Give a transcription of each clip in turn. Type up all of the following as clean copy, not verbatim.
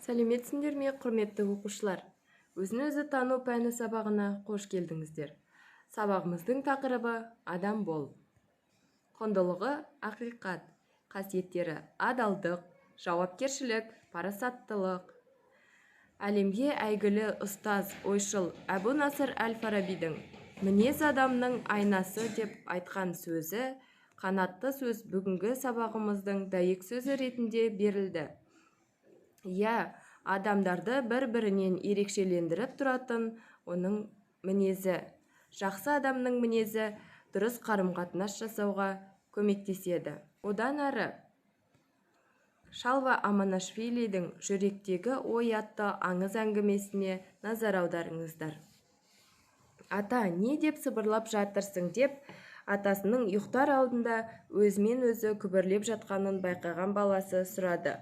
Сәлеметсіңдер ме, құрметті оқушылар? Өзін-өзі тану пәні сабағына қош келдіңіздер. Сабағымыздың тақырыбы адам бол. Құндылығы ақиқат, қасиеттері адалдық, жауапкершілік, парасаттылық. Әлемге әйгілі ұстаз ойшыл Әбу Насыр әл-Фарабидің мінез адамның айнасы деп айтқан сөзі, қанатты сөз бүгінгі сабағымыздың дәйек сөзі ретінде берілді. Адамдарды бір-бірінен ерекшелендіріп тұратын оның мінезі. Жақсы адамның мінезі дұрыс қарым-қатынас жасауға көмектеседі. Одан әрі Шалва Аманашвилидің жүректегі ой атты аңыз әңгімесіне назар аударыңыздар. Ата, не деп сыбырлап жатырсың деп, атасының ұйықтар алдында өзімен өзі күбірлеп жатқанын байқаған баласы сұрады.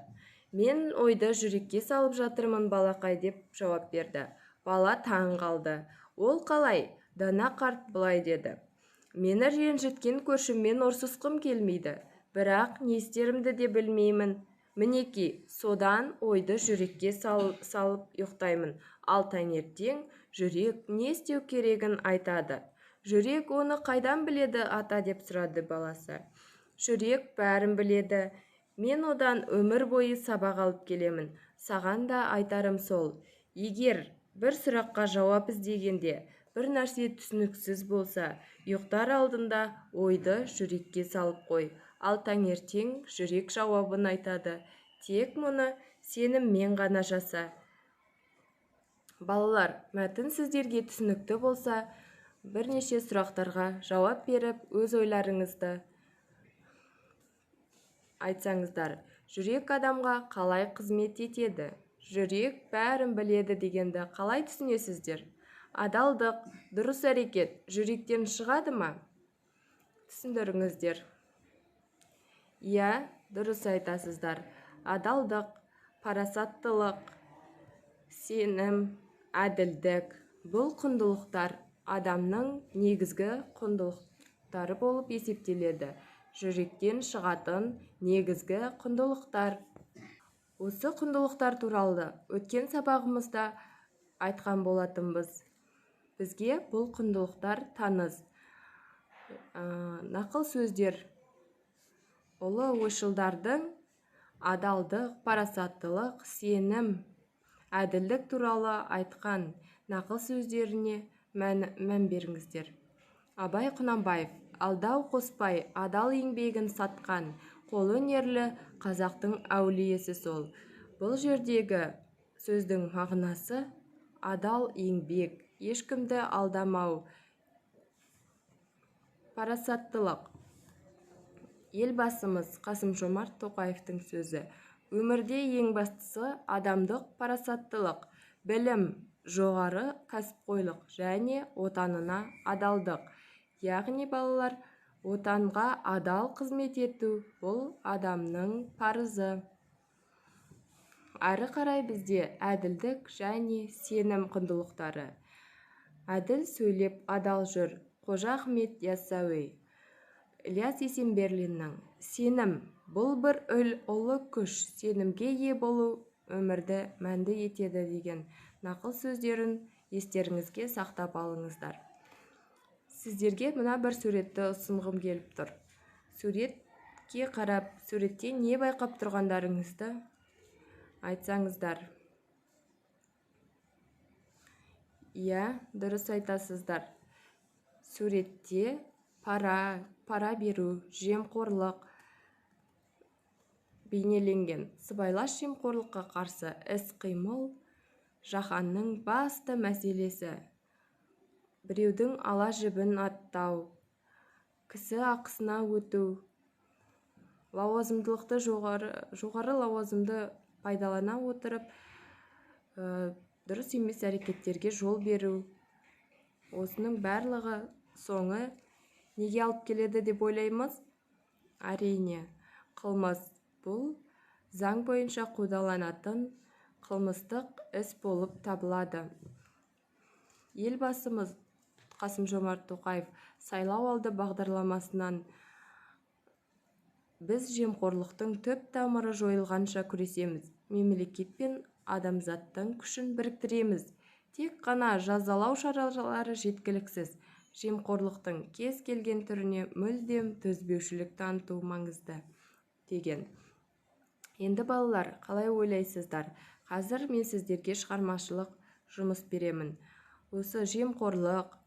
Мен ойды жүрекке салып жатырмын балақай деп жауап берді. Бала таң қалды. Ол қалай? Дана қарт былай деді. Мені ренжіткен көршіммен ұрсысқым келмейді, бірақ не істерімді де білмеймін. Мінеки, содан ойды жүрекке салып ұйықтаймын. Ал таңертең жүрек не істеу керегін айтады. Жүрек оны қайдан біледі, ата деп сұрады баласы. Жүрек бәрін біледі. Мен одан өмір бойы сабақ алып келемін. Саған да айтарым сол. Егер бір сұраққа жауап іздегенде бір нәрсе түсініксіз болса, ұйықтар алдында ойды жүрекке салып қой. Ал таңертең жүрек жауабын айтады. Тек мұны сеніммен ғана жаса. Балалар, мәтін сіздерге түсінікті болса, бірнеше сұрақтарға жауап беріп, өз ойларыңызды айтсаңыздар. Жүрек адамға қалай қызмет етеді? Жүрек бәрін біледі дегенді қалай түсінесіздер? Адалдық, дұрыс әрекет жүректен шығады ма? Түсіндіріңіздер. Дұрыс айтасыздар. Адалдық, парасаттылық, сенім, әділдік. Бұл құндылықтар адамның негізгі құндылықтары болып есептеледі. Жүректен шығатын негізгі құндылықтар. Осы құндылықтар туралы өткен сабағымызда айтқан болатынбыз. Бізге бұл құндылықтар таныс. Нақыл сөздер ұлы ойшылдардың адалдық, парасаттылық, сенім, әділдік туралы айтқан нақыл сөздеріне мән беріңіздер. Абай Құнанбаев: алдау қоспай, адал еңбегін сатқан, қолөнерлі қазақтың әулиесі сол. Бұл жердегі сөздің мағынасы адал еңбек, ешкімді алдамау, парасаттылық. Елбасымыз Қасым-Жомарт Тоқаевтың сөзі: өмірде ең бастысы адамдық, парасаттылық, білім, жоғары кәсіпқойлық және отанына адалдық. Яғни балалар, отанға адал қызмет ету бұл адамның парызы. Әрі қарай бізде әділдік және сенім құндылықтары. Әділ сөйлеп адал жүр. Қожа Ахмет Яссауи. Ілияс Есенберлиннің сенім бұл бір ұлы күш, сенімге ие болу өмірді мәнді етеді деген нақыл сөздерін естеріңізге сақтап алыңыздар. Сіздерге мына бір суретті ұсынғым келіп тұр. Суретке қарап, суретте не байқап тұрғандарыңызды айтсаңыздар. Дұрыс айтасыздар. Суретте пара беру, жемқорлық бейнеленген. Сыбайлас жемқорлыққа қарсы іс-қимыл жаһанның басты мәселесі. Біреудің ала жібін аттау, кісі ақысына өту, лауазымдылықты жоғары лауазымды пайдалана отырып, дұрыс емес әрекеттерге жол беру. Осының барлығы соңы неге алып келеді деп ойлаймыз? Әрине, қылмыс. Бұл заң бойынша қудаланатын қылмыстық іс болып табылады. Елбасымыз Қасым-Жомарт Тоқаев сайлау алды бағдарламасынан біз жемқорлықтың түп тамыры жойылғанша күресеміз. мемлекет пен адамзаттың күшін біріктіреміз. Тек қана жазалау шаралары жеткіліксіз. Жемқорлықтың кез келген түріне мүлдем төзбеушілік таныту маңызды, деген. Енді балалар, қалай ойлайсыздар? Қазір мен сіздерге шығармашылық жұмыс беремін. Осы жемқорлық,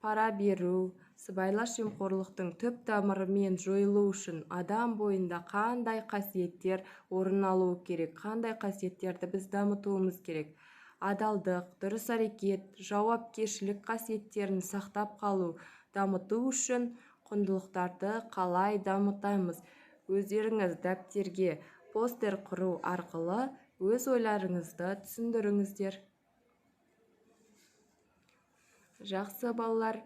пара беру, сыбайлас жемқорлықтың түп тамырымен жойылу үшін адам бойында қандай қасиеттер орын алуы керек, қандай қасиеттерді біз дамытуымыз керек? Адалдық, дұрыс әрекет, жауапкершілік қасиеттерін сақтап қалу, дамыту үшін құндылықтарды қалай дамытамыз? Өздеріңіз дәптерге постер құру арқылы өз ойларыңызды түсіндіріңіздер. Жақсы балалар,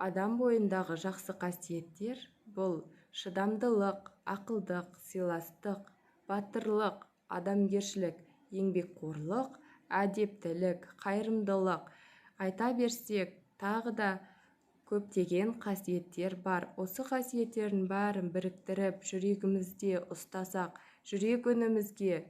адам бойындағы жақсы қасиеттер бұл шыдамдылық, ақылдық, сыйластық, батырлық, адамгершілік, еңбекқорлық, әдептілік, қайырымдылық. Айта берсек, тағы да көптеген қасиеттер бар. Осы қасиеттердің бәрін біріктіріп, жүрегімізде ұстасақ, жүрек үнімізге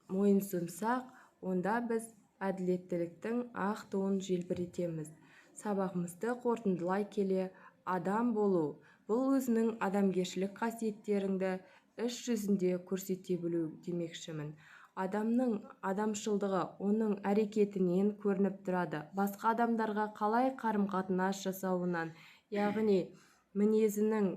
мойынсұнсақ, онда біз әділеттіліктің ақ туын желбіретеміз. Сабағымызды қорытындылай келе, адам болу бұл өзінің адамгершілік қасиеттеріңді іс жүзінде көрсете білу демекшімін. Адамның адамшылдығы оның әрекетінен көрініп тұрады. Басқа адамдарға қалай қарым-қатынас жасауынан, яғни мінезінің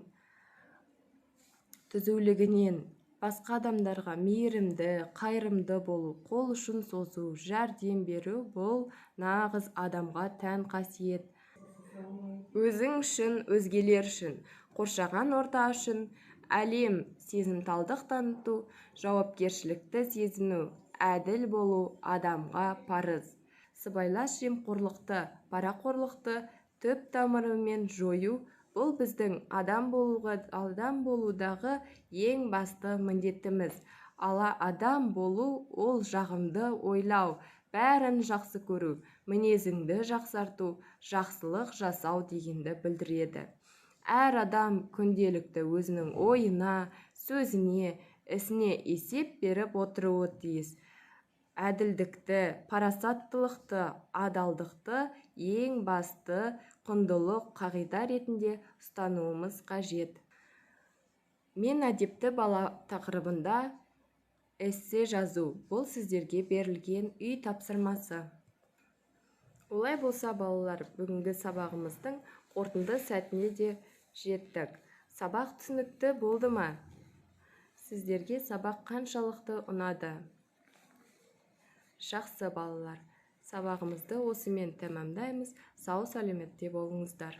түзулігінен, басқа адамдарға мейірімді, қайырымды болу, қол ұшын созу, жәрдем беру бұл нағыз адамға тән қасиет. Өзің үшін, өзгелер үшін, қоршаған орта үшін әлем сезімталдық таныту, жауапкершілікті сезіну, әділ болу адамға парыз. Сыбайлас жемқорлықты, парақорлықты түп тамырымен жою бұл біздің адам болудағы ең басты міндетіміз. Адам болу ол жағымды ойлау, бәрін жақсы көру, мінезіңді жақсарту, жақсылық жасау дегенді білдіреді. Әр адам күнделікті өзінің ойына, сөзіне, ісіне есеп беріп отыруы тиіс. Әділдікті, парасаттылықты, адалдықты ең басты құндылық қағида ретінде ұстануымыз қажет. Мен әдепті бала тақырыбында эссе жазу. Бұл сіздерге берілген үй тапсырмасы. Олай болса, балалар, бүгінгі сабағымыздың қорытынды сәтіне де жеттік. Сабақ түсінікті болды ма? Сіздерге сабақ қаншалықты ұнады? Жақсы балалар, сабағымызды осымен тәмамдаймыз. Сау сәлеметте болыңыздар.